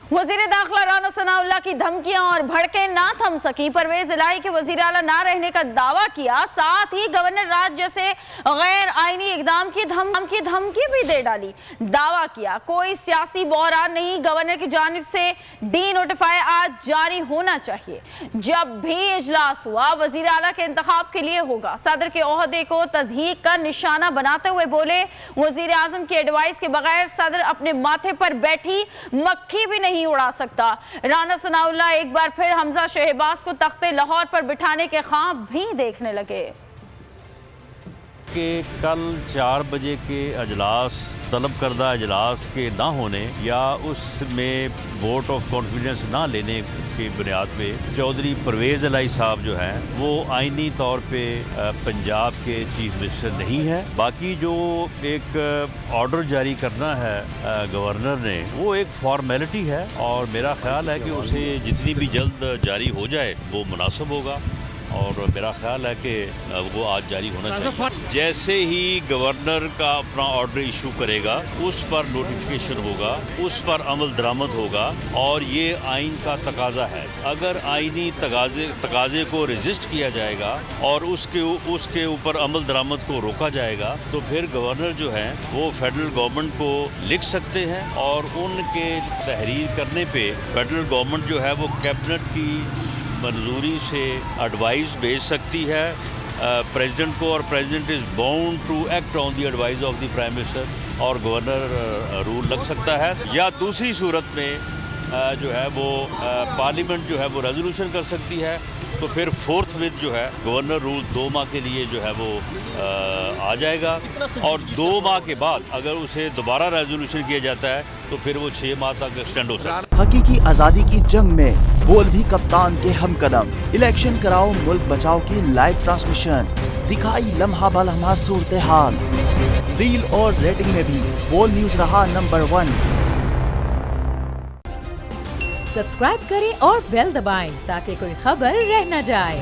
वजीर दाखिला राना सनाउल्लाह की धमकियां और भड़के ना थम सकी। परवेज इलाही के वजीर आला ना रहने का दावा किया, साथ ही गवर्नर राज जैसे गैर आईनी इकदाम की धमकी भी दे डाली। दावा किया कोई सियासी बहरान नहीं, गवर्नर की जानिब से डी नोटिफाई आज जारी होना चाहिए। जब भी इजलास हुआ वजीर आला के इंतखाब के लिए होगा। सदर के ओहदे को तज़हीक का निशाना बनाते हुए बोले, वजीर आजम की एडवाइस के बगैर सदर अपने माथे पर बैठी मक्खी भी नहीं उड़ा सकता। राना सनाउल्लाह एक बार फिर हमजा शहबाज को तख्ते लाहौर पर बिठाने के ख्वाब भी देखने लगे। कि कल 4 बजे के अजलास, तलब करदा अजलास के ना होने या उसमें वोट ऑफ कॉन्फिडेंस ना लेने की बुनियाद पे चौधरी परवेज इलाही साहब जो हैं वो आइनी तौर पे पंजाब के चीफ मिनिस्टर नहीं है। बाकी जो एक ऑर्डर जारी करना है गवर्नर ने, वो एक फॉर्मेलिटी है और मेरा ख्याल है कि उसे जितनी भी जल्द जारी हो जाए वो मुनासिब होगा और मेरा ख्याल है कि वो आज जारी होना चाहिए। जैसे ही गवर्नर का अपना ऑर्डर इशू करेगा उस पर नोटिफिकेशन होगा, उस पर अमल दरामद होगा और ये आइन का तकाजा है। अगर आइनी तकाजे को रजिस्ट किया जाएगा और उसके ऊपर अमल दरामद को रोका जाएगा तो फिर गवर्नर जो है वो फेडरल गवर्नमेंट को लिख सकते हैं और उनके तहरीर करने पे फेडरल गवर्नमेंट जो है वो कैबिनेट की मंजूरी से एडवाइस भेज सकती है प्रेसिडेंट को और president is bound to act on the advice of the prime minister और गवर्नर रूल लग सकता है। या दूसरी सूरत में जो है वो पार्लियामेंट जो है वो रेजोल्यूशन कर सकती है। तो फिर फोर्थ विद जो है गवर्नर रूल 2 माह के लिए जो है वो आ जाएगा और 2 माह के बाद अगर उसे दोबारा रेजोल्यूशन किया जाता है तो फिर वो 6 माह तक एक्सटेंड हो सकता है। हकीकी आजादी की जंग में बोल भी कप्तान के हमकदम। इलेक्शन कराओ मुल्क बचाओ की लाइव ट्रांसमिशन, दिखाई लम्हा बलम्हा सूरत हाल। रील और रेटिंग में भी बोल न्यूज रहा नंबर 1। सब्सक्राइब करें और बेल दबाएं ताकि कोई खबर रह न जाए।